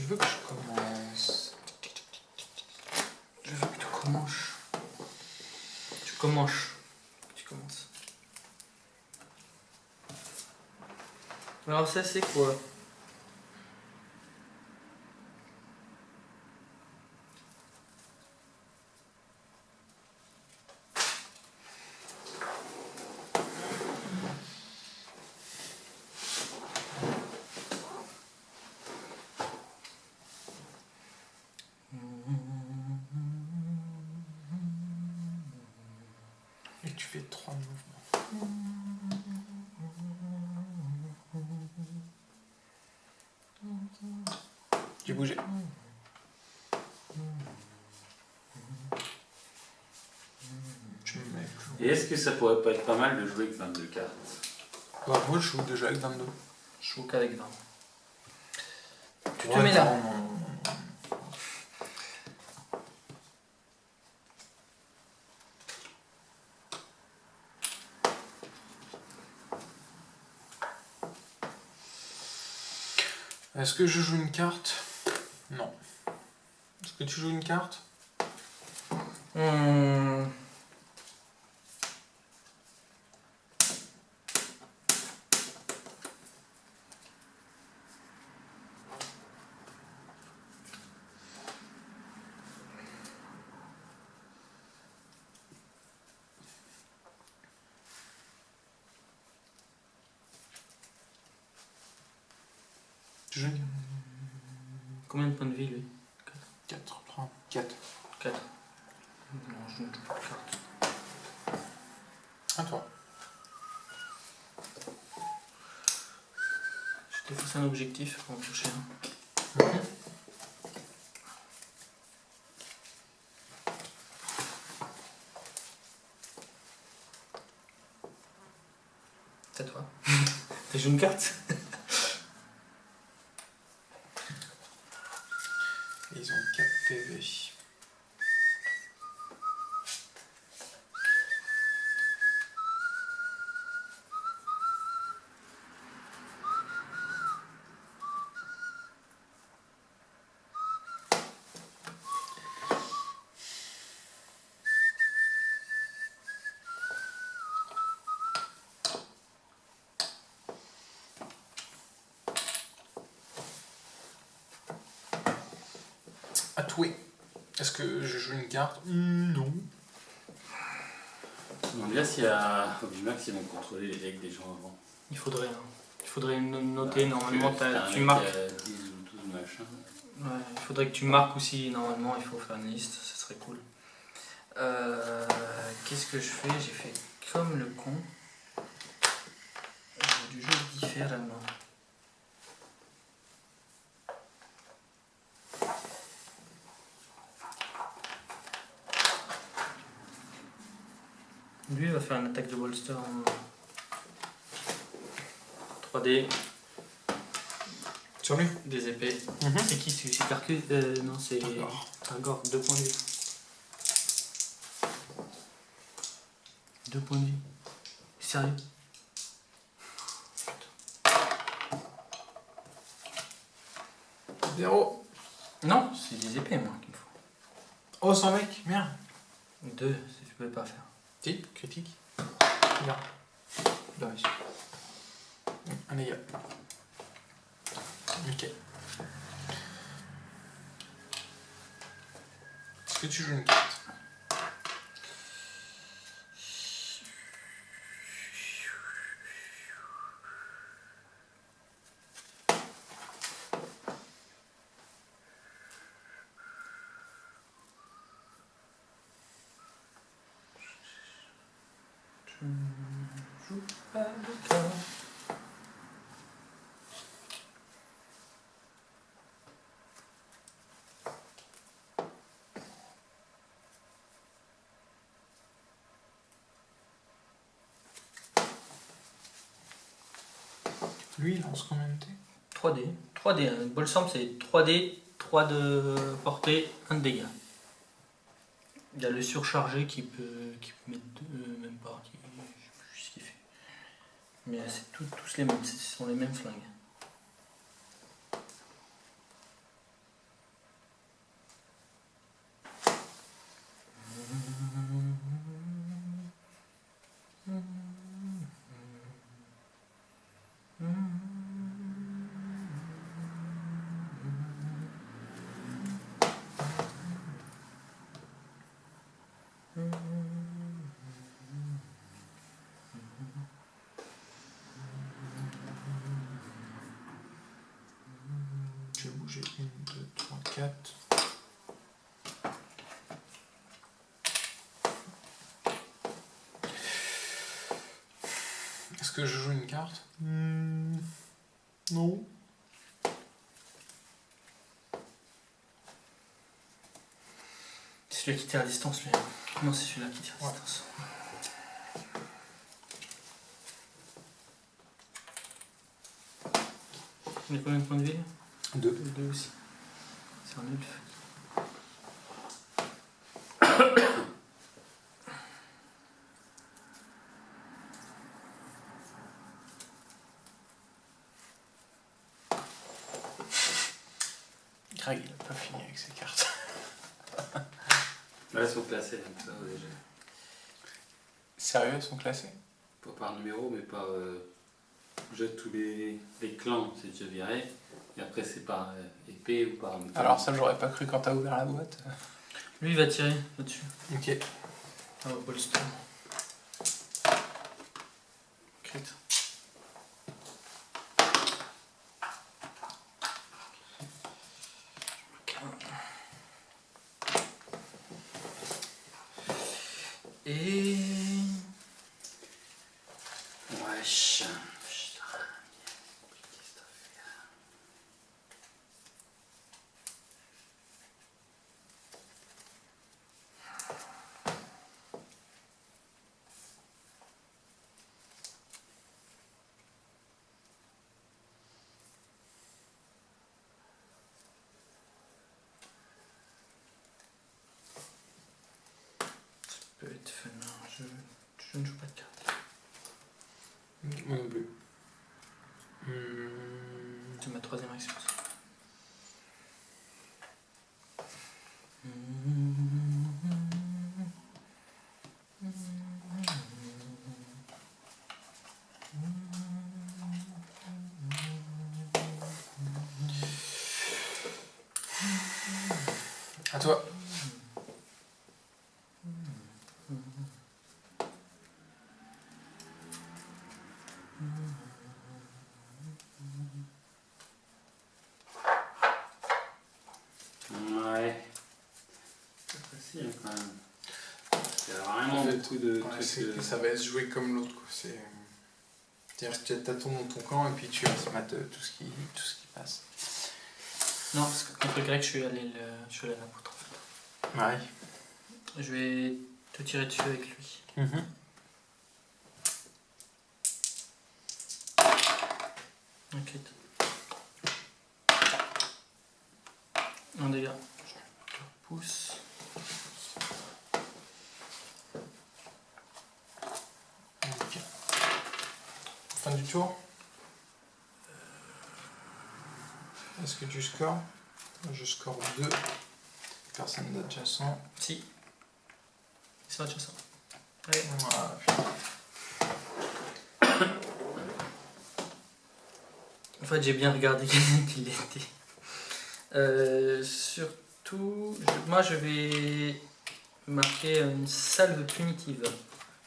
veux que je commence. Je veux que tu commences. Tu commences. Tu commences. Alors ça c'est quoi? Et tu fais 3 mouvements. J'ai bougé. Je me mets plus. Et est-ce que ça pourrait pas être pas mal de jouer avec 22 cartes? Bah, moi je joue déjà avec 22. Je joue qu'avec 20. Tu te mets là. Non. Est-ce que je joue une carte? Non. Est-ce que tu joues une carte? Tu joues une carte? Combien de points de vie lui? 4. Prends 4. 4. Non, je ne joue pas de carte. À toi. Je t'ai fixé un objectif pour en toucher un. C'est à toi. T'as joué une carte? Ils ont 4 PV. À toi. Est-ce que je joue une carte? Non. Je me demande bien s'il y a Obimax, ils vont contrôler les decks des gens avant. Il faudrait noter normalement. Parce que Tu un marques. mec qui a 10 ou 12 machins. Ouais, il faudrait que tu marques aussi. Normalement, il faut faire une liste. Ce serait cool. Qu'est-ce que je fais? J'ai fait comme le con. J'ai dû jouer différemment. Lui il va faire une attaque de bolster en 3D, Sur lui? des épées. C'est qui celui-ci? Carcus? Non, c'est Targor. 2 points de vie. 2 points de vie. Sérieux? 0. Non, c'est des épées moi qu'il me faut. Oh, 100 mec, merde. 2, si je pouvais pas faire. Si, critique. Bien. Bien reçu. Allez, y'a. Ok. Est-ce que tu joues une carte? Je ne joue pas de carte. Lui, il lance combien de dés? 3D. 3D. Hein. Bolsam, c'est 3D, 3 de portée, 1 de dégâts. Il y a le surchargé qui peut mettre 2, même pas. Je sais plus ce qu'il fait. Mais c'est tous les mêmes. Ce sont les mêmes flingues. 4. Est-ce que je joue une carte? Non. C'est celui qui tire à distance, lui. Non, c'est celui-là qui tire à distance. Il y a combien de points de vie? 2. 2 aussi. C'est un elfe. Greg, il a pas fini avec ses cartes. Là, elles sont classées comme ça déjà. Sérieux, elles sont classées? Pas par numéro, mais par jette tous les clans, c'est déjà viré. Et après, c'est par épée ou par. Alors, ça, j'aurais pas cru quand t'as ouvert la boîte. Lui, il va tirer là-dessus. Ok. Ah, Bolstone. Crit. Et... Wesh. Putain, compliqué cette affaire. peut être fun. Je ne joue pas de cartes. Moi non plus. C'est ma troisième action. À toi. Ouais. C'est facile quand même. Il y a vraiment beaucoup de trucs. Ça va se jouer comme l'autre, quoi. C'est-à-dire que tu as ton camp et puis tu vas se mettre tout ce qui passe. Non, parce que contre Greg, je suis allé la poutre en fait. Ouais. Je vais te tirer dessus avec lui. Ok. Un dégât. Je te repousse. Ok. Fin du tour. Est-ce que tu scores? Je score 2. Personne d'adjacent. Si. C'est vrai, ça. Allez. Voilà. En fait, j'ai bien regardé qui il était. Surtout, moi je vais marquer une salve punitive.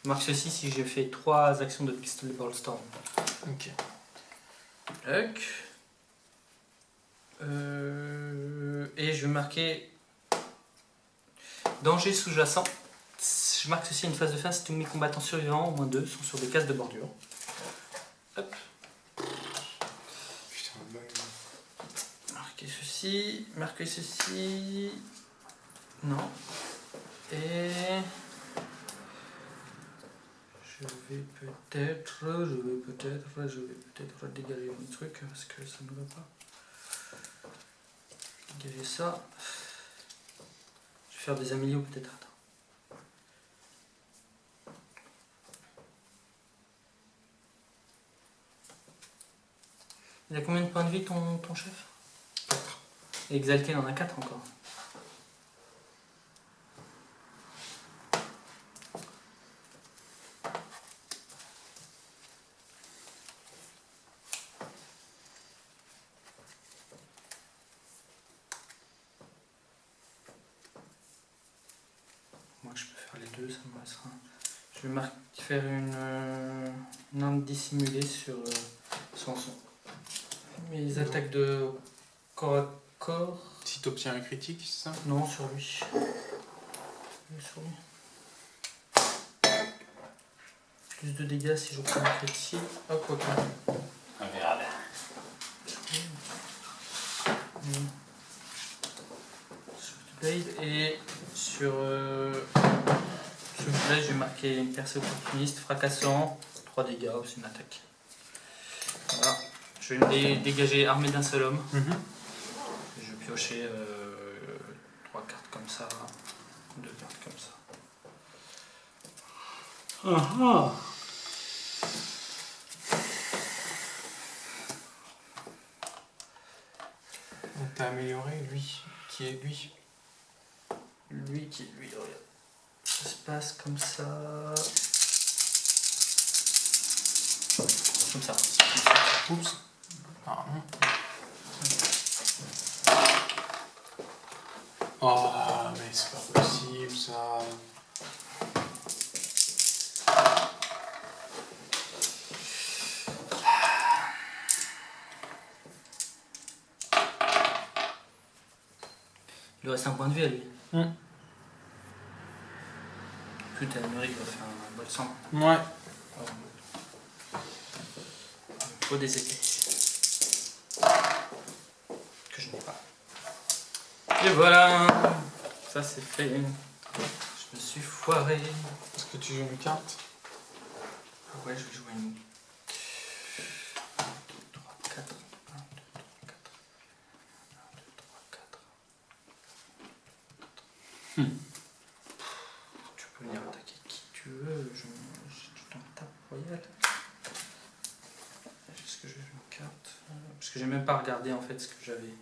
Je marque ceci si j'ai fait 3 actions de pistolet Ballstorm. Ok. Huck. Et je vais marquer danger sous-jacent. Je marque ceci une phase de fin si tous mes combattants survivants, au moins 2, sont sur des cases de bordure. Hop. Putain, Marquer ceci. Non. Et je vais peut-être dégager mon truc parce que ça ne va pas. Dégager ça. Je vais faire des amélios peut-être. Attends. Il a combien de points de vie ton chef? 4. Et Exalté, il en a 4 encore. Moi je peux faire les deux, ça me restera. Je vais faire une arme dissimulée sur son. Mes attaques de corps à corps. si t'obtiens un critique, c'est ça? Non, sur lui. Sur lui. Plus de dégâts si je prends un critique. Hop, ok. On verra bien. Blade et sur Blade, je vais marquer une percée opportuniste, fracassant, 3 dégâts, c'est une attaque. Voilà. Je vais me dégager armé d'un seul homme. Je vais piocher 3 cartes comme ça, 2 cartes comme ça. Donc t'as amélioré lui. Qui est lui? Lui, regarde. Ça se passe comme ça. Comme ça. Oups. Pardon. Oh, mais c'est pas possible ça. Il lui reste un point de vie à lui. Hmm. Putain, Muriel va faire un bol sang. Ouais. Il faut des épées. Que je n'ai pas. Et voilà. Ça c'est fait. Je me suis foiré. Est-ce que tu joues une carte? Ouais, je vais jouer une. 3, 4. 1, 2, 3, 4. 1, 2, 3, 4. Tu peux venir attaquer qui tu veux. Je t'en tape royal. Est-ce que je joue une carte? Parce que j'ai même pas regardé en fait ce que j'avais.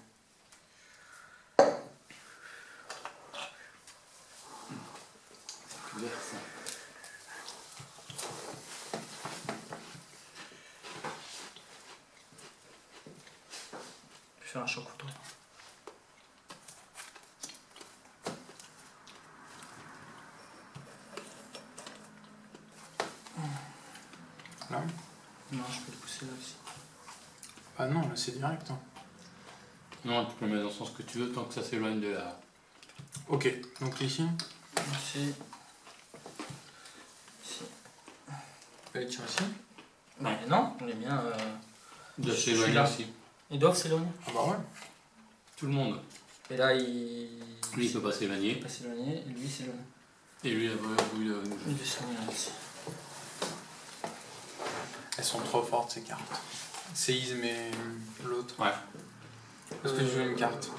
Couvert, ça. Je vais faire un choc couteau. Là? Non, je peux le pousser là aussi. Ah non, là c'est direct. Hein. Non, tu peux le mettre dans le sens que tu veux tant que ça s'éloigne de la. Ok, donc ici. Ici. Ici. Tu peux aller tirer ici? Mais non, on est bien. De Je suis s'éloigner là. aussi. Ils doivent s'éloigner. Ah bah ouais. Tout le monde. Et là, il. Lui, il peut pas Il s'éloigner. peut pas s'éloigner, et lui s'éloigne. Et lui, il a voulu. Il veut s'éloigner aussi. Elles sont trop fortes ces cartes. Séisme et l'autre. Ouais. Est-ce que tu joues une carte?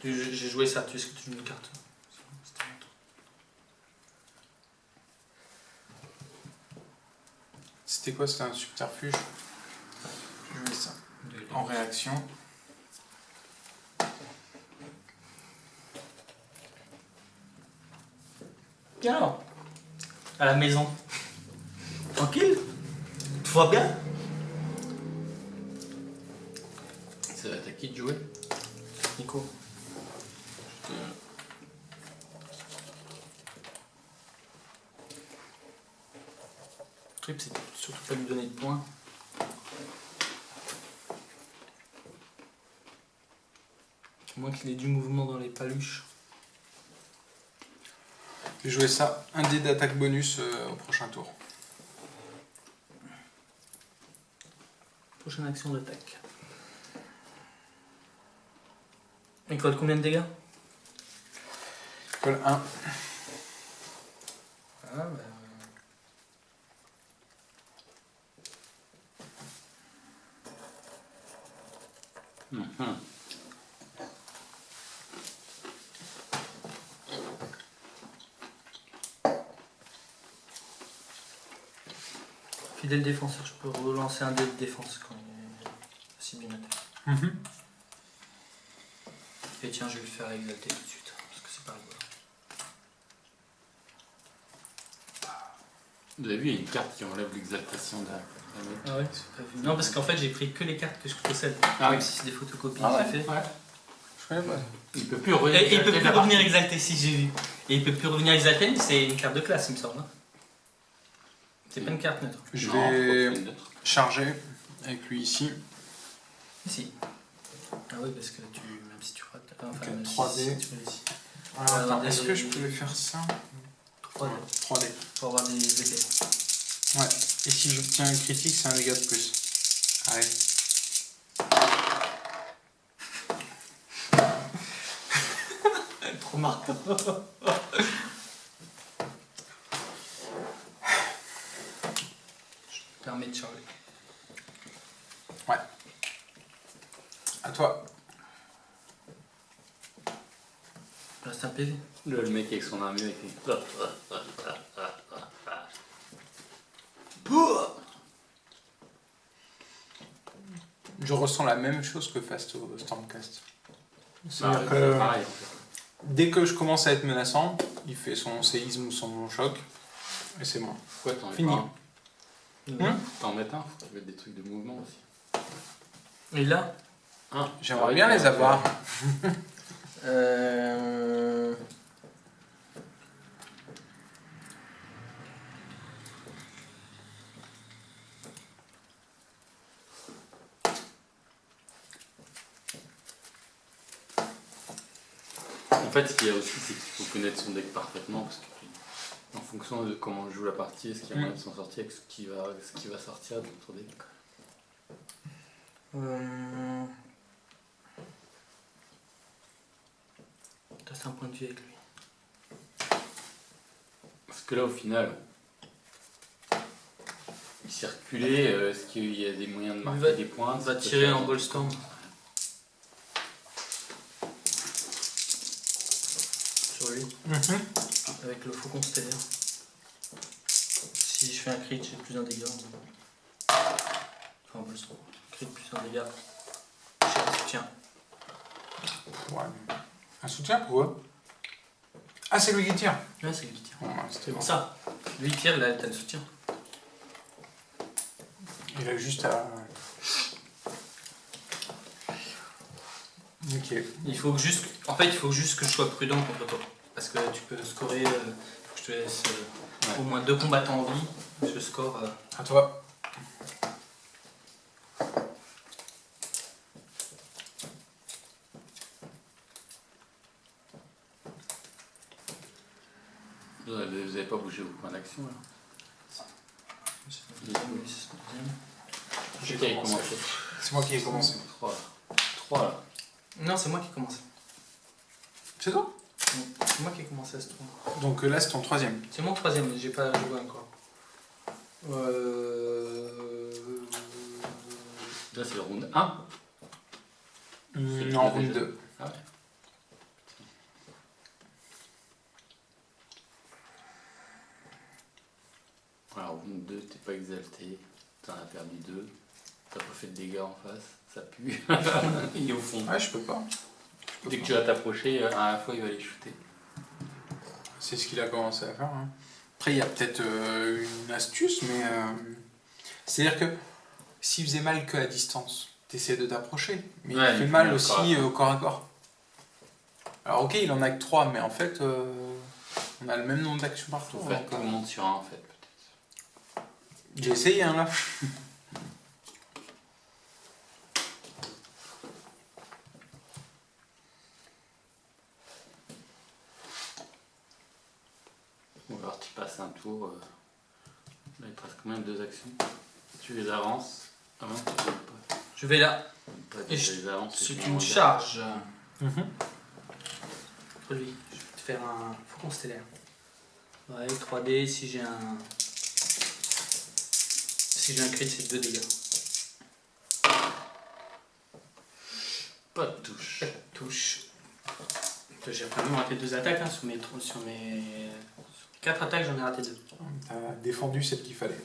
J'ai joué ça, tu sais que tu joues une carte. C'était mon tour. C'était quoi? C'était un subterfuge? Je jouais ça. En réaction. Bien alors. À la maison. Tranquille. Tout va bien. Ça va être à qui de jouer? Nico. Le truc, c'est surtout pas lui donner de points. À moins qu'il ait du mouvement dans les paluches. Je vais jouer ça. Un dé d'attaque bonus au prochain tour. Prochaine action d'attaque. Il colle combien de dégâts? Colle 1. Ah bah... Mhm. Fidèle défenseur, je peux relancer un dé de défense quand il est cible une attaque. Et tiens, je vais le faire exalter tout de suite, parce que c'est pas rigolo. Vous avez vu, il y a une carte qui enlève l'exaltation d'un. Ah ouais, c'est pas vu. Non, parce qu'en fait, j'ai pris que les cartes que je possède. Ah Même oui. si c'est des photocopies, Ah j'ai fait. ouais. Je connais pas. Il peut plus revenir. Et il peut plus revenir exalté si j'ai vu. Et il peut plus revenir exalté, mais c'est une carte de classe, il me semble. Hein. C'est pas une carte neutre. Je Non, vais faut pas une neutre. charger avec lui ici. Ici. Ah oui, parce que même si tu rates, enfin, Ok, même 3D. si tu réussis. Alors, Ouais, attends, des- est-ce que je peux faire ça 3D, 3D. pour avoir des épées. Ouais. Et si j'obtiens un critique, c'est un dégât de plus. Allez. Trop marteau. Je me permets de charger. À toi. Il reste un PV. Le mec avec son armure avec les... Je ressens la même chose que face au Stormcast. Ah, C'est-à-dire c'est que pareil en fait. dès que je commence à être menaçant, il fait son séisme ou son choc. Et c'est moi. Pourquoi t'en mets Fini. pas un Hein T'en mets un, faut mettre des trucs de mouvement aussi. Et là, J'aimerais bien les avoir. En fait, ce qu'il y a aussi, c'est qu'il faut connaître son deck parfaitement parce que en fonction de comment je joue la partie, est-ce qu'il y a moyen de s'en sortir avec ce qui va sortir de notre deck. T'as un point de vue avec lui. Parce que là, au final, il circulait, est-ce qu'il y a des moyens de marquer des points? On va tirer en Ballstorm. Sur lui. Avec le faucon stellaire. Si je fais un crit, j'ai plus un dégât. Enfin, Ballstorm. Crit plus un dégât. J'ai un soutien. Ouais. Un soutien pour eux. Ah, c'est lui qui tire. Ouais, c'est lui qui tire. Bon, bah, c'était C'est bon. pour ça. Lui il tire, là, t'as le soutien. Il a juste à. Ok. Il faut juste, en fait, il faut juste que je sois prudent contre toi. Parce que tu peux scorer, faut que je te laisse au moins 2 combattants en vie. Je score. À toi. Vous n'avez pas bougé vos points d'action là? J'ai Qui a commencé? C'est moi qui ai commencé. 3 là. Non, c'est moi qui ai commencé. C'est toi? C'est moi qui ai commencé à ce tour. Donc là, c'est ton troisième. C'est mon troisième, mais j'ai pas joué encore. Là, c'est le round 1. Non, round 2. Ah ouais. Alors, round 2, t'es pas exalté. T'en as perdu 2. T'as pas fait de dégâts en face. Ça pue. Il est au fond. Ouais, je peux pas. Dès que tu vas t'approcher, à la fois, il va les shooter. C'est ce qu'il a commencé à faire. Hein. Après, il y a peut-être une astuce, mais c'est-à-dire que s'il faisait mal que à distance, t'essaies de t'approcher, mais Ouais, il fait il mal fait aussi au corps à corps. Alors ok, il en a que 3, mais en fait, on a le même nombre d'actions partout. Faut faire tout le monde sur un en fait, peut-être. J'ai essayé, hein, là. Ou alors tu passes un tour. Là, il te reste quand même 2 actions. Tu les avances. Ah non, tu les pas. Je vais là. Pas Et tu les avances. C'est tu une les charge. Mhm. Contre lui. Je vais te faire un faucon stellaire. Ouais, 3D, si j'ai un. Si j'ai un crit, c'est 2 dégâts. Pas de touche. Touche. J'ai quand même raté 2 attaques hein, sur mes 4 attaques, j'en ai raté 2. T'as défendu celle qu'il fallait.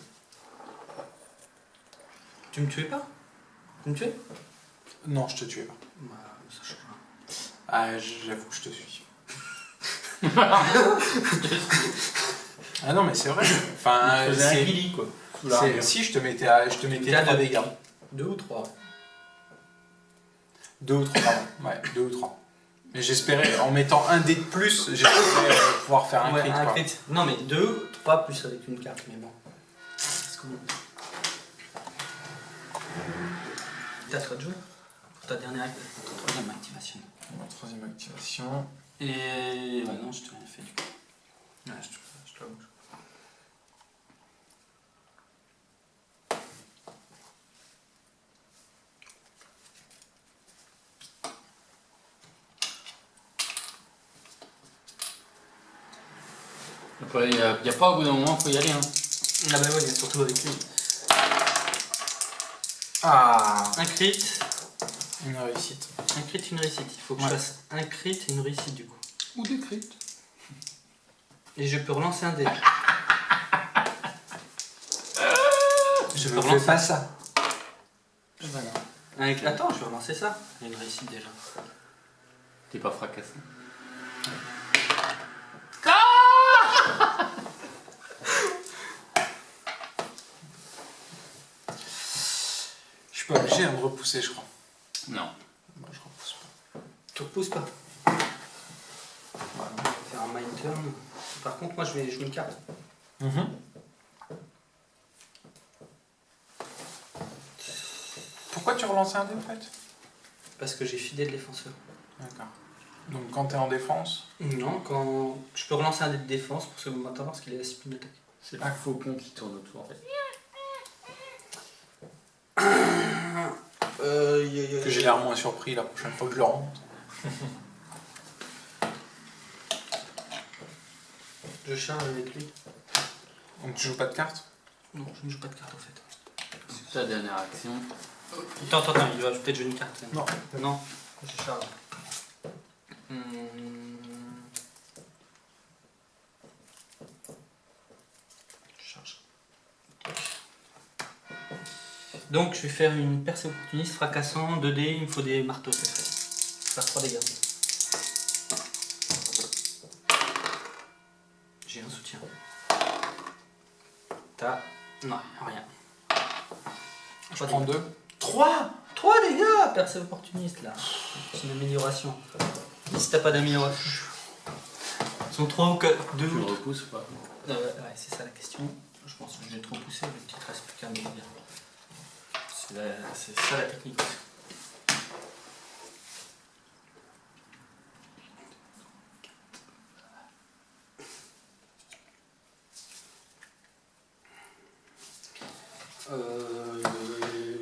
Tu me tuais pas? Tu me tuais? Non, je te tuais pas. Bah, ça change rien. Ah, j'avoue que je te suis. Ah non, mais c'est vrai. Enfin, Je faisais un c'est- guili quoi. Sous c'est- l'armure. si je te mettais, T'es à 3 deux. dégâts. 2 ou 3? 2 ou 3, pardon. Ouais, 2 ou 3. Mais j'espérais, en mettant un dé de plus, j'espérais pouvoir faire un Ouais, crit. un quoi. crit. Non, mais 2, 3 plus avec une carte, mais bon. Est-ce qu'on- T'as toi de jouer? ta dernière, ta troisième activation. Ma troisième activation. Et. Ouais, non, je t'ai rien fait du coup. Ouais, je te la bouge. Après, il n'y a pas au bout d'un moment, il faut y aller. Hein. Ah bah ouais, surtout avec lui. Ah, Un crit, une réussite. un crit, une réussite. Il faut que Ouais. je fasse un crit et une réussite du coup. Ou des crits. Et je peux relancer un dé. Je peux ne relancer. fais pas ça. Attends, je vais relancer ça. Il y a une réussite déjà. T'es pas fracassé. Je suis pas obligé de me repousser, je crois. Non. Moi, je repousse pas. Tu repousses pas. Voilà. On va faire un mind turn. Par contre, moi je vais jouer une carte. Pourquoi tu relances un dé en fait? Parce que j'ai fidèle défenseur. D'accord. Donc quand t'es en défense, Non, quand. Je peux relancer un dé de défense pour ce moment parce qu'il est la spin attaque. C'est le faucon qui tourne autour en fait. que j'ai l'air moins surpris la prochaine fois que je le rentre. Je charge avec lui. Donc tu joues pas de cartes? Non, je ne joue pas de carte en fait. C'est ta dernière action. Attends, il va peut-être jouer une carte. Non. Non, je charge. Je charge. Donc je vais faire une percée opportuniste fracassant 2D, il me faut des marteaux cette fois. Je vais faire 3 dégâts. J'ai un soutien. T'as. Non, rien. Je prends 2. 3 dégâts, percée opportuniste là. C'est une amélioration. Et si t'as pas d'amélioration. Ils sont 3 ou 2 Tu le ou repousses ou pas? ouais, c'est ça la question. Je pense que je vais trop pousser, mais il te reste plus qu'à me dire. C'est ça la technique aussi.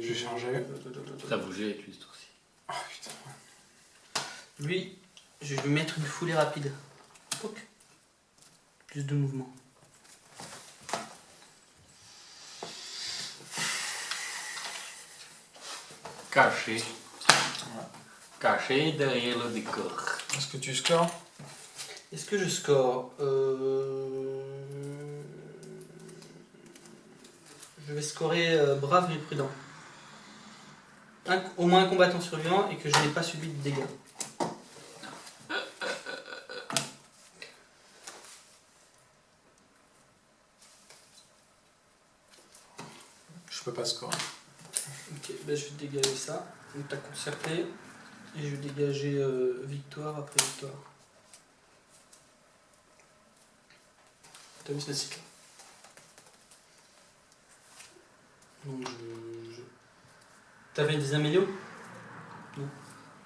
Je vais changer. T'as bougé avec lui ce tour-ci. Oh putain. Lui, je vais lui mettre une foulée rapide. Pouc. Plus de mouvement. Caché. Caché derrière le décor. Est-ce que tu scores? Est-ce que je score Je vais scorer brave et prudent. Au moins un combattant survivant et que je n'ai pas subi de dégâts. Je peux pas scorer. Ok, ben je vais dégager ça. Donc t'as concerté. Et je vais dégager victoire après victoire. T'as vu ce cycle? Donc je... T'avais des amélios? Non.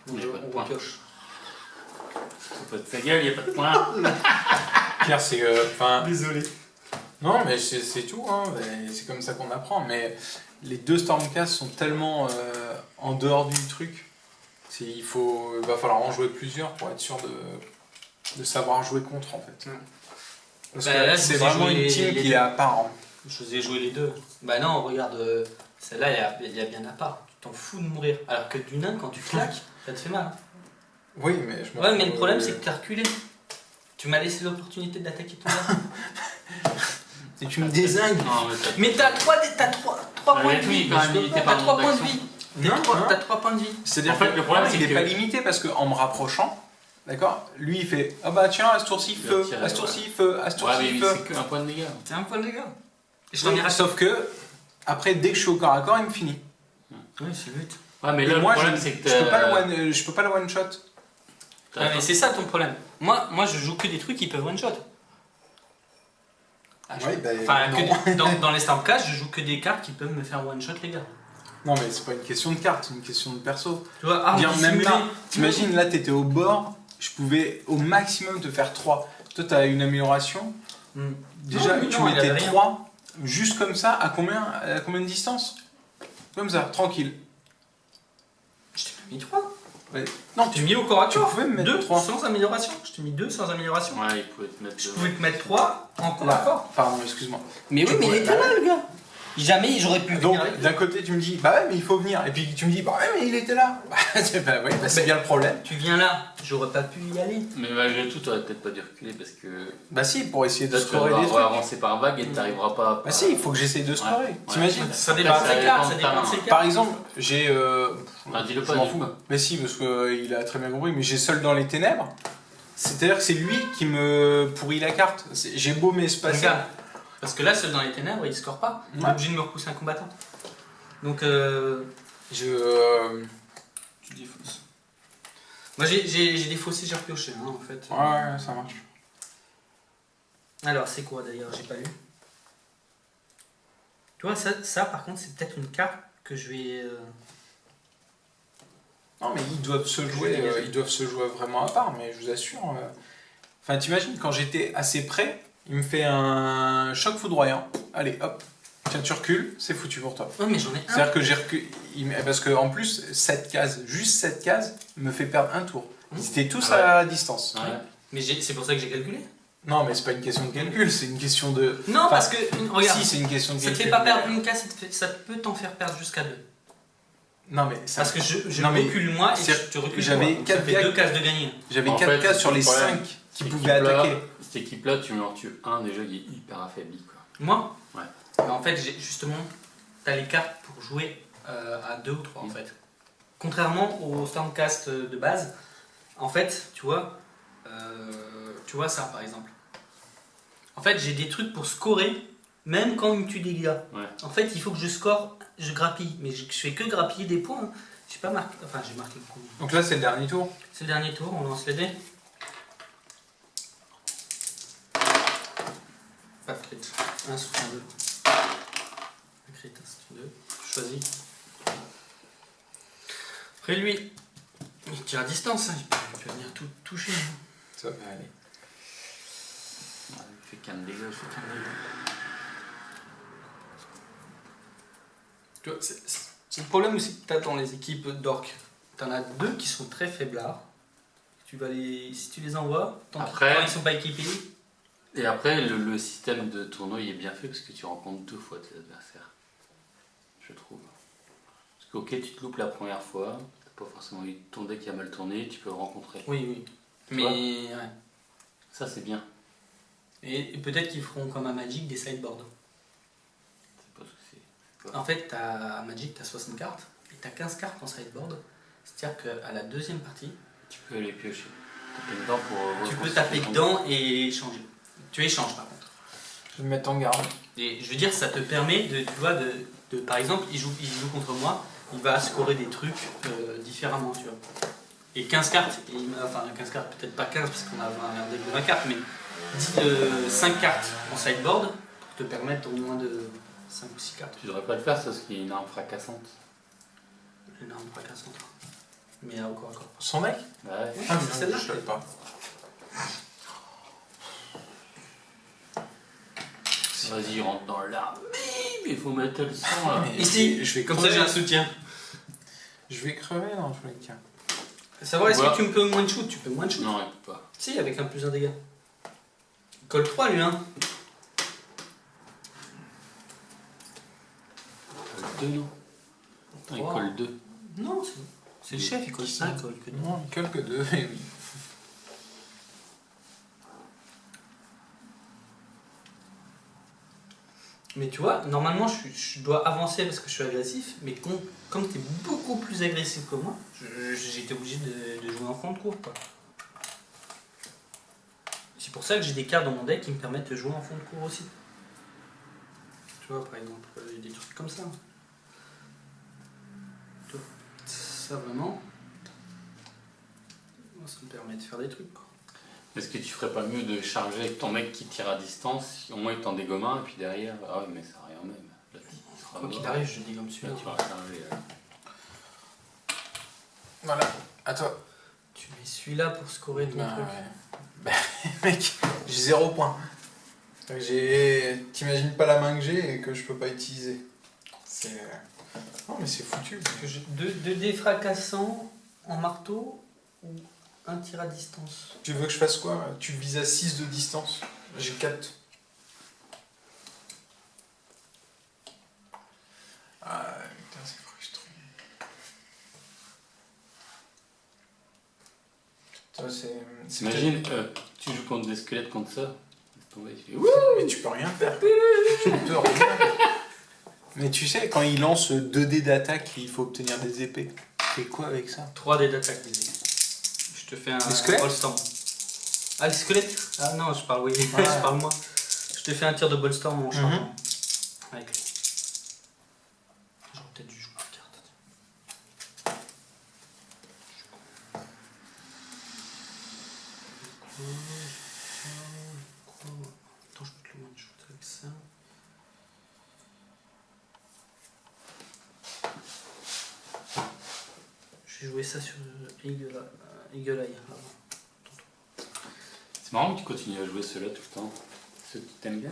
Il y a pas de On point. repioche. Faut pas de sa gueule, y a pas de point. Pierre, c'est. Enfin. Désolé. Non, mais c'est tout, hein. Et c'est comme ça qu'on apprend. Mais les deux Stormcast sont tellement en dehors du truc. Il va falloir en jouer plusieurs pour être sûr de savoir jouer contre en fait. Parce Bah, que là, je c'est vous ai vraiment joué une team les qui deux. est à part. Hein. Je vous ai joué les deux. Bah non, regarde, celle-là, il y a bien à part. Tu t'en fous de mourir. Alors que du nain, quand tu claques, ça te fait mal. Oui, mais je m'en Ouais, fous, mais le problème, c'est que t'as reculé. Tu m'as laissé l'opportunité d'attaquer ton gars. Et tu me désingues. Non, Mais t'as 3 points de vie. Lui, quand même, limité par T'as le 3 nombre points de d'actions. vie. Non, T'as 3 points de vie. C'est-à-dire En fait, que le problème, il c'est est que- pas limité parce qu'en me rapprochant, d'accord, lui il fait ah bah tiens, à ce tour-ci Il va feu, tirer, à ce tour-ci feu, à ce Ouais, tour-ci mais feu. c'est qu'un point de dégâts. C'est un point de dégâts. Et je Oui, t'en ai racheté. sauf que après dès que je suis au corps à corps, il me finit. Oui, c'est le but. Ouais, mais Et là, le moi problème, je c'est que peux pas le one shot. Ouais, mais c'est ça ton problème. Moi, je joue que des trucs qui peuvent one shot. Ouais, bah, Enfin, non. dans les Stormcast, je joue que des cartes qui peuvent me faire one shot les gars. Non, mais c'est pas une question de carte, c'est une question de perso. Tu vois, arme Bien, même dissimulée. là, t'imagines, là, t'étais au bord, je pouvais au maximum te faire 3. Toi, t'as une amélioration. Hmm. Déjà, Non, lui, tu non, il mettais avait rien. 3, juste comme ça, à combien de distance? Comme ça, tranquille. Je t'ai mis 3. Ouais. Non, Je t'ai mis au corps à tu corps. pouvais me mettre 2 3. sans amélioration. Je t'ai mis 2 sans amélioration. Ouais, il pouvait te mettre Je deux. pouvais te mettre 3 en corps à Là, corps. pardon, excuse-moi. Mais oui, mais il était là, le gars. Jamais j'aurais pu Donc, venir avec lui. d'un côté, tu me dis, bah ouais, mais il faut venir. Et puis tu me dis, bah ouais, mais il était là. Bah ouais, bah c'est bien le problème. Tu viens là, j'aurais pas pu y aller. Mais malgré tout, t'aurais peut-être pas dû reculer parce que Bah si, pour essayer de là, tu scorer vas des trucs. avancer par vague et t'arriveras pas. Bah si, il faut que j'essaye de scorer. Ouais. T'imagines? Ça dépend Bah, de ça ses cartes, dépend ça de ta dépend de main. ses cartes. Par exemple, j'ai. Ah, dis-le je pas, m'en dis-le fous. pas. Mais si, parce qu'il a très bien compris, mais j'ai Seul dans les ténèbres. C'est-à-dire que c'est lui qui me pourrit la carte. J'ai beau m'espacer. Regarde. Parce que là, Seul dans les ténèbres, il score pas. Il est Ouais. obligé de me repousser un combattant. Donc, Je. tu défausses. Moi, j'ai défaussé, j'ai repioché, hein, en fait. Ouais, ça marche. Alors, c'est quoi d'ailleurs? J'ai pas lu. Tu vois, ça par contre, c'est peut-être une carte que je vais. Non, mais ils doivent se jouer, dégager. ils doivent se jouer vraiment à part, mais je vous assure. Enfin, t'imagines, quand j'étais assez près, il me fait un choc foudroyant. Allez, hop. Tiens, tu recules, c'est foutu pour toi. Ouais, mais j'en ai un. C'est-à-dire que j'ai reculé. Parce qu'en plus, 7 cases, juste 7 cases, me fait perdre un tour. Ils étaient tous Ah ouais. à distance. Ouais. Mais c'est pour ça que j'ai calculé. Non, mais c'est pas une question de calcul, c'est une question de. Non, Enfin, parce que, regarde, Si, c'est une question de ça te calcul. fait pas perdre une case, ça peut t'en faire perdre jusqu'à 2. Non, mais ça. Parce que je Non, mais recule moi et c'est- tu recules j'avais toi. quatre Ça fait gars- 2 cases de gagner. J'avais En 4 fait, cases sur les le problème, 5 qui Cette pouvaient équipe-là- attaquer. Cette équipe-là, tu lui en tues un, déjà, il est hyper affaibli. Quoi. Moi Ouais. Mais en fait, justement, t'as les cartes pour jouer à 2 ou 3 en fait. Contrairement au Stormcast de base, en fait, tu vois ça par exemple. En fait, j'ai des trucs pour scorer, même quand il me tue des gars. Ouais. En fait, il faut que je score, je grappille, mais je fais que grappiller des points. Hein. J'ai pas marqué, enfin j'ai marqué le coup. Donc là, c'est le dernier tour. C'est le dernier tour, on lance les dés. Pas de crit. 1 sur 2. Un crit, 1 sur 2. Choisis. Après lui, il tire à distance, hein. Il peut venir tout toucher. Hein. Ça va aller. Ouais, il fait qu'un dégât. Tu vois, c'est le problème aussi que tu as dans les équipes d'orques. Tu en as 2 qui sont très faiblards. Si tu les envoies, tant Après- qu'ils ne sont pas équipés, Et après, le système de tournoi il est bien fait parce que tu rencontres 2 fois tes adversaires. Je trouve. Parce que, ok, tu te loupes la première fois, t'as pas forcément eu ton deck qui a mal tourné, tu peux le rencontrer. oui, oui. Tu Mais vois ouais. Ça, c'est bien. Et peut-être qu'ils feront comme à Magic des sideboards. C'est pas ce que c'est. En fait, à Magic, tu as 60 cartes et tu as 15 cartes en sideboard. C'est-à-dire qu'à la deuxième partie, Tu peux les piocher. Taper dedans pour. tu peux reconstruire taper ton dedans et échanger. Tu échanges par contre. Je vais me mettre en garde. Et je veux dire, ça te permet par exemple, il joue contre moi, il va scorer des trucs différemment, tu vois. Et 15 cartes, enfin 15 cartes, peut-être pas 15 parce qu'on a un deck de 20 cartes, mais 5 cartes en sideboard pour te permettre au moins de 5 ou 6 cartes. Tu devrais pas le faire, ça, parce qu'il y a une arme fracassante. Énorme fracassante. Mais encore. Son mec? Bah ouais. Oui, Ah, c'est mais celle-là. je savais pas. Vas-y, rentre dans l'arme. Mais il faut mettre le sang là. Mais Ici, je vais comme ça crever. j'ai un soutien. Je vais crever dans tous les cas. Savoir est-ce Voilà. que tu me peux one shoot? Tu peux one shoot. Non, il peut pas. Si, avec un plus un dégât. Il colle 3 lui, hein. Il colle 2, non? Attends, il Trois. colle 2. Non, c'est le chef, il colle 5, il colle que 2. Non, il colle que 2, oui. Mais tu vois, normalement je dois avancer parce que je suis agressif, mais comme tu es beaucoup plus agressif que moi, j'ai été obligé de jouer en fond de cours, quoi. C'est pour ça que j'ai des cartes dans mon deck qui me permettent de jouer en fond de cours aussi. Tu vois, par exemple, des trucs comme ça. Tu vois, ça vraiment, ça me permet de faire des trucs, quoi. Est-ce que tu ferais pas mieux de charger avec ton mec qui tire à distance, au moins il t'en dégomme un, et puis derrière, ah ouais, mais ça revient même. Là, il se Quoi qu'il arrive, je dégomme Là, celui-là. tu vas recharger. Voilà, à toi. Tu mets celui-là pour scorer ton truc. Bah, mec, j'ai 0 points. T'imagines pas la main que j'ai et que je peux pas utiliser. C'est... Non mais c'est foutu. Parce que j'ai 2 dés fracassants en marteau ou un tir à distance. Tu veux que je fasse quoi? Tu vises à 6 de distance. J'ai 4. Ah putain, c'est frustrant. Toi, c'est... Imagine, tu joues contre des squelettes contre ça. Laisse tomber, tu fais ouh. Mais tu peux rien faire. Tu peux rien faire. Mais tu sais, quand il lance 2 dés d'attaque, il faut obtenir des épées. Tu fais quoi avec ça? 3 dés d'attaque, désolé. Je te fais un Les squelettes Ballstorm. Ah, les squelettes? Ah non, je parle, oui. Ouais. Je parle moi. Je te fais un tir de Ballstorm en chargeant. Avec lui. J'aurais peut-être dû jouer une carte. Attends, je peux te le mettre, je vais avec ça. Je vais jouer ça sur Eagle Eye. C'est marrant que tu continues à jouer ceux-là tout le temps. Ceux qui t'aiment bien.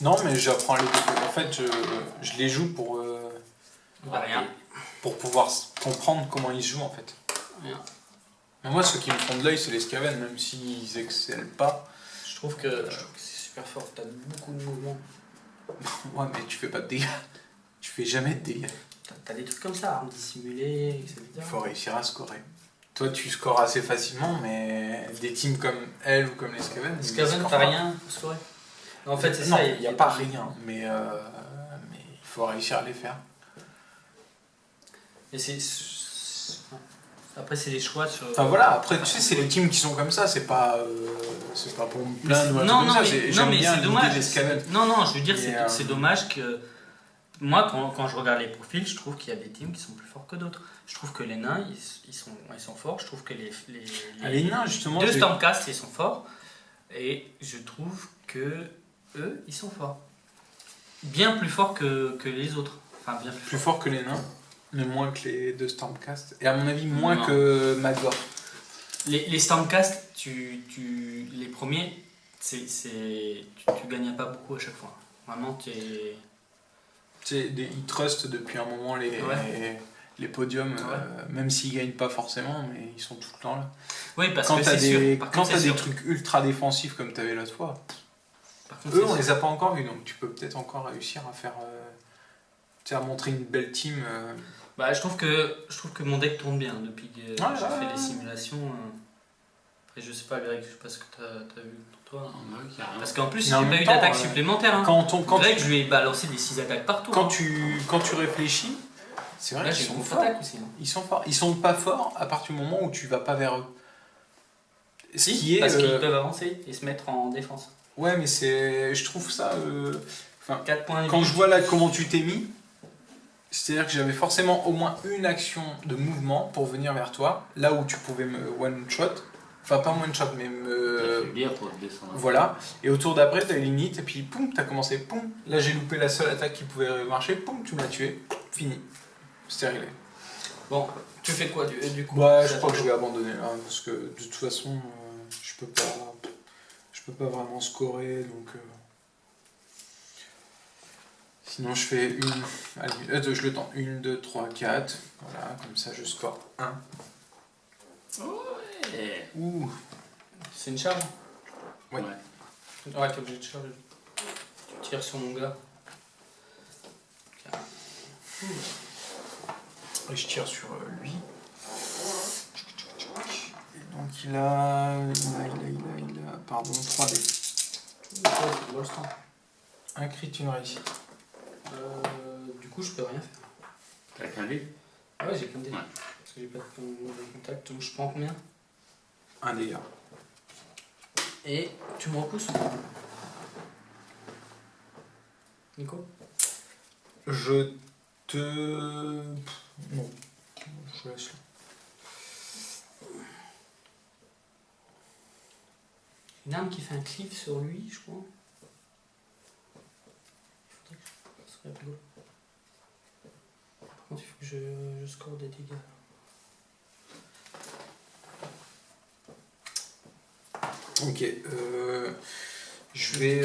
Non, mais j'apprends les défauts. En fait, je les joue pour, Bah, rien. pour pouvoir comprendre comment ils se jouent en fait. Rien. Mais moi, ceux qui me font de l'œil, c'est les Skaven, même s'ils excellent pas. Je trouve que c'est super fort, t'as beaucoup de mouvements. Ouais, mais tu fais pas de dégâts. Tu fais jamais de dégâts. T'as des trucs comme ça, armes dissimulées, etc. Il faut réussir à scorer. Toi, tu scores assez facilement, mais des teams comme elle ou comme les Skaven, ils Skaven, scorent t'as pas. rien pour scorer. En fait, c'est Non, ça. il n'y a pas rien, mais il faut réussir à les faire. Et après, c'est les choix sur. Enfin voilà, après tu sais, c'est les teams qui sont comme ça, c'est pas pour me plaindre ou un truc Non, comme non, ça, mais, j'aime non, mais bien c'est l'idée dommage. des Skaven. Non, je veux dire, Et, c'est dommage que. Moi, quand je regarde les profils, je trouve qu'il y a des teams qui sont plus forts que d'autres. Je trouve que les nains, ils sont forts. Je trouve que Les nains, justement, deux Stormcast, ils sont forts. Et je trouve que eux, ils sont forts. Bien plus forts que les autres. Enfin, bien plus fort que les nains, mais moins que les deux Stormcast. Et à mon avis, moins Non. que Magor. Les Stormcast, les premiers, tu gagnes pas beaucoup à chaque fois. Vraiment, t'es. Ils trustent depuis un moment les podiums, même s'ils gagnent pas forcément, mais ils sont tout le temps là. Oui, parce Quand que t'as c'est sûr. des, Par quand contre, t'as c'est des sûr. trucs ultra défensifs comme t'avais l'autre fois, Par contre, eux c'est on sûr. les a pas encore vus, donc tu peux peut-être encore réussir à faire, à montrer une belle team. Bah, je trouve que mon deck tourne bien depuis que j'ai fait les simulations. Après, je sais pas, Greg, je sais pas ce que t'as vu pour toi. Parce qu'en plus, Mais en j'ai pas même eu temps, d'attaque supplémentaire. Hein. Quand Greg, je lui ai balancé des 6 attaques partout. Quand hein. tu réfléchis, c'est vrai Là, qu'ils j'ai une sont contre-attaque forts. aussi. hein. Ils sont forts. Ils sont pas forts à partir du moment où tu vas pas vers eux. Ce Si, qui est, parce qu'ils peuvent avancer et se mettre en défense. Ouais, mais je trouve ça. 4 points de Quand vie. je vois là comment tu t'es mis, c'est-à-dire que j'avais forcément au moins une action de mouvement pour venir vers toi, là où tu pouvais me one-shot. Enfin, pas one-shot, mais me. Bien pour descendre. Voilà. Et au tour d'après, t'as une limite, et puis poum, t'as commencé, poum. Là, j'ai loupé la seule attaque qui pouvait marcher, poum, tu m'as tué. Fini. C'était réglé. Bon, tu fais quoi du coup Ouais, je crois que je vais abandonner là, parce que de toute façon, je peux pas vraiment scorer, donc. Sinon, je fais une. Allez, je le tente. 1, 2, 3, 4. Voilà, comme ça, je score 1. Ouais. Ouh. C'est une charge. Ouais. Ouais, t'es obligé de charger. Tu tires sur mon gars. Et je tire sur lui. Et donc, il a. Pardon, 3D. C'est bon, le temps. Un crit, une réussite. Du coup, je peux rien faire. T'as qu'un dé. Ah ouais, j'ai qu'un dé. Ouais. Parce que j'ai pas de contact. Donc je prends combien? Un dégât. Et tu me repousses? Nico? Je te. Non. Je laisse là. Une arme qui fait un cleave sur lui, je crois. Il faudrait que ce serait rigolo. contre, il faut que je score des dégâts. Ok, je vais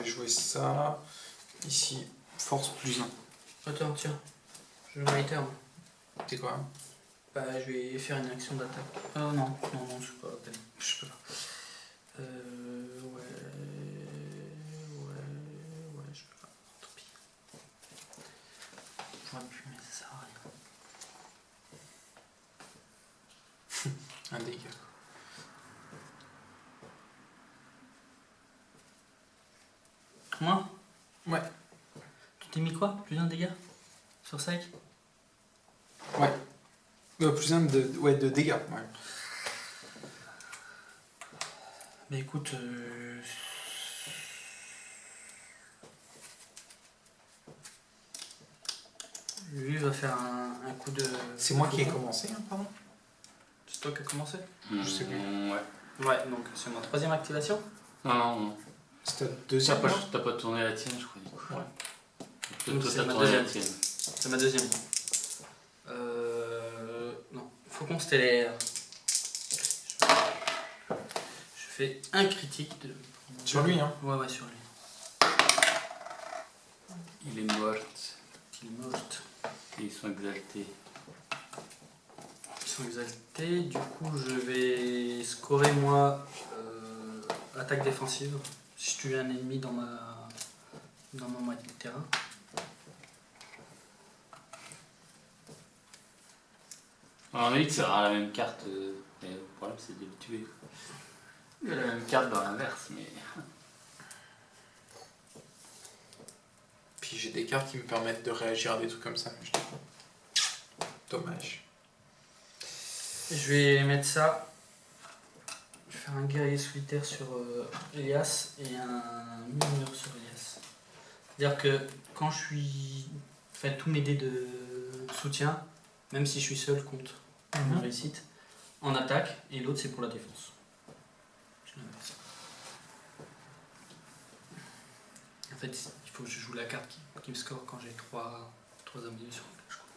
jouer ça. Ici, force plus 1. Attends, tiens. Je vais my turn. C'est quoi? Bah, je vais faire une action d'attaque. Oh non, je peux pas la peine. Je peux pas. Ouais, je peux pas. Tant pis. J'aurais pu, mais ça sert à rien. Un dégât. Moi? Ouais. Tu t'es mis quoi? Plus un dégât? Sur 5? Ouais. Plus 1 de dégâts. Ouais. Bah écoute, lui va faire un coup de... C'est moi qui ai commencé, hein, pardon? C'est toi qui as commencé? Je sais plus. Ouais. Ouais, donc c'est ma 3ème activation. Non. C'est ta deuxième, non? T'as pas tourné la tienne, je crois. Du coup. Ouais. Donc Toi, c'est t'as ma tourné la deuxième. tienne. C'est ma 2ème. Non, Faucon stellaire. Je fais un critique de... Sur lui, hein? Ouais, sur lui. Il est mort. Il est morte. Et ils sont exaltés. Ils sont exaltés, du coup je vais scorer moi attaque défensive si je tue un ennemi dans ma moitié de terrain. En lui, tu auras la même carte. Mais le problème, c'est de le tuer. Il a la même carte dans l'inverse, mais. Puis j'ai des cartes qui me permettent de réagir à des trucs comme ça. Mais je dis pas. Dommage. Je vais mettre ça. Je vais faire un guerrier solitaire sur Elias et un mineur sur Elias. C'est-à-dire que quand je suis. Enfin, tous mes dés de soutien, même si je suis seul, compte une réussite en attaque et l'autre c'est pour la défense. C'est l'inverse. En fait, il faut que je joue la carte qui me score quand j'ai 3 amis sur le je crois.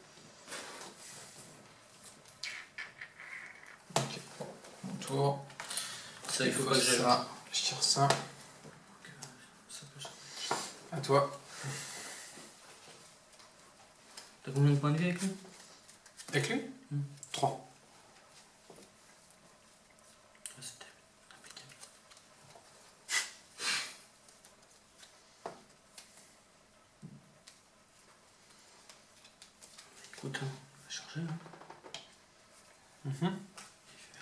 Ok. Mon tour. Ça, il faut pas que j'aille. ça. Je tire ça. Ça peut changer. À toi. T'as combien de points de vie avec lui? Avec lui 3. C'était impeccable. Écoute, on va charger.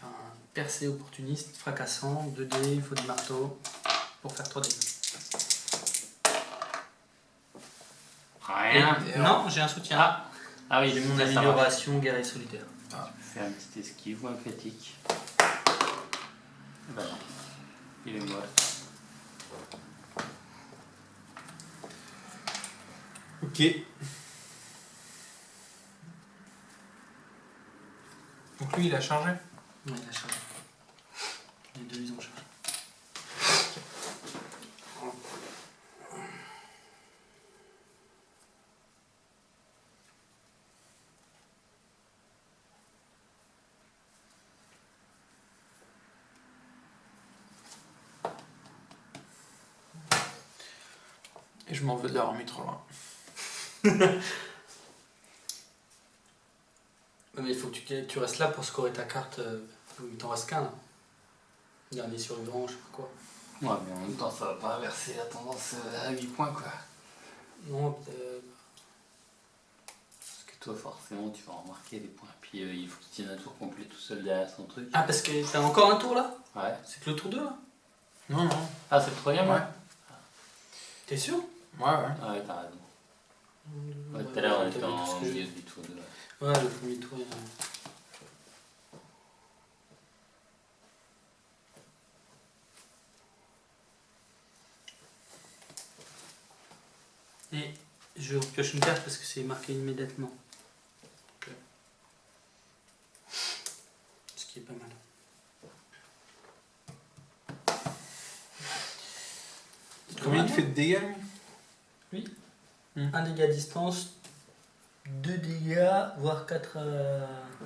Un percé opportuniste, fracassant, 2D, il faut des marteaux pour faire 3D. Rien. Non, j'ai un soutien. Ah oui, J'ai mon ça marche. amélioration guerrier solitaire. Fais un petit esquive ou un critique. Bah non. Il est mort. Ok. Donc lui, il a chargé. Ouais, il a chargé. Les deux, ils ont chargé. Et je m'en veux de l'avoir mis trop loin. Mais il faut que tu restes là pour scorer ta carte. Il t'en reste qu'un là. Dernier survivant, je sais pas quoi. Ouais, mais en même temps, ça va pas inverser la tendance à 8 points, quoi. Non, Parce que toi, forcément, tu vas remarquer des points. Puis il faut qu'il tienne un tour complet tout seul derrière son truc. Ah, parce que t'as encore un tour là? Ouais. C'est que le tour 2 là? Non, non. Ah, c'est le troisième, Ouais. T'es sûr? Ouais. Ah ouais, t'as raison. Ouais, tout à l'heure, on était en Ouais, milieu du tour 2. le premier tour. Et je pioche une carte parce que c'est marqué immédiatement. Donc, ce qui est pas mal. Combien il fait de dégâts, lui? Un dégât à distance, 2 dégâts, voire 4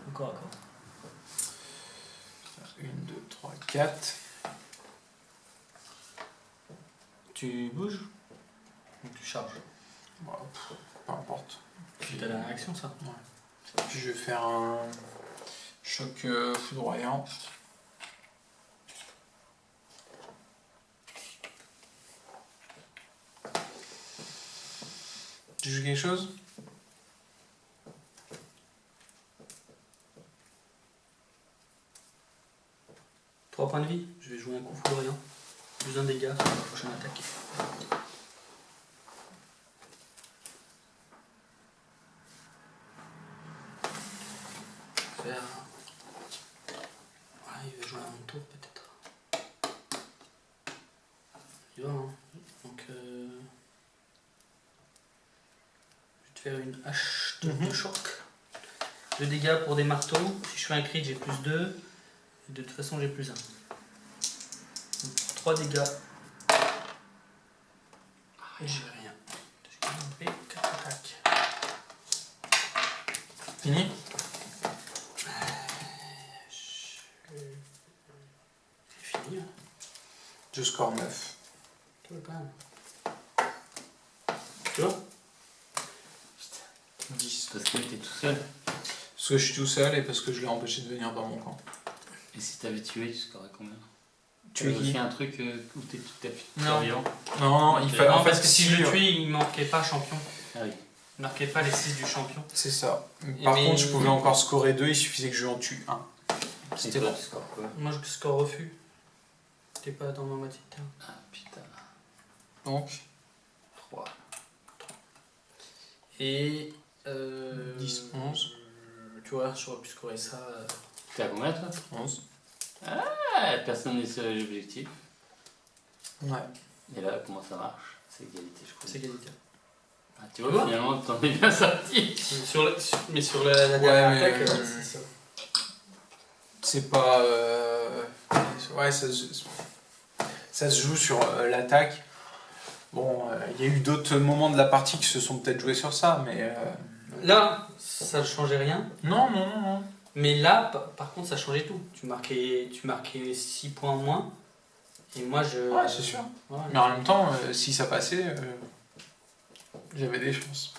encore à corps. 1, 2, 3, 4. Tu bouges ou tu charges? Bon, peu importe. Puis t'as la réaction ça. Puis je vais faire un choc foudroyant. Tu joues quelque chose? Trois points de vie, je vais jouer un coup foudroyant. Plus un dégât sur la prochaine attaque. Faire... Ouais, il va jouer à mon tour peut-être. Il va, hein. Donc je vais te faire une hache de choc. 2 dégâts pour des marteaux. Si je fais un crit, j'ai plus 2. Et de toute façon, j'ai plus 1. 3 dégâts. Et j'ai rien. Et 4 attaques. Fini? C'est fini. Hein. Je score 9. Tu vois quand même. Tu vois? 10. Parce que t'es tout seul. Parce que je suis tout seul et parce que je l'ai empêché de venir dans mon camp. Et si t'avais tué, tu scorerais combien? Tu es qui? aussi un truc où t'es tout à fait Non. vivant. Non, il fallait. Non, En fait, parce que si je le si, tuais, il manquait pas champion. Ah oui. Il marquait pas les 6 du champion. c'est ça. Par Mais- contre, je pouvais encore scorer 2, il suffisait que je lui en tue 1. Et C'était toi, bon. tu scores quoi? Moi, je score refus. T'es pas dans ma moitié de terrain. Ah putain. Donc, 3. Et. 10, 11. Tu vois, j'aurais pu scorer ça. T'es à combien toi? 11. Ah, personne n'est sur l'objectif. Ouais. Et là, comment ça marche? C'est égalité, je crois. C'est égalité. Ah, tu vois, finalement, t'en es bien sorti. Mais sur la dernière Ouais, attaque, mais- c'est ça. C'est pas. Ouais, ça se joue sur l'attaque. Bon, il y a eu d'autres moments de la partie qui se sont peut-être joués sur ça, mais. Là, ça ne changeait rien. Non, non, non, non. Mais là, par contre, ça changeait tout. Tu marquais 6 points en moins. Et moi, je. Ouais, c'est sûr. Ouais. Mais en même temps, si ça passait, j'avais des chances.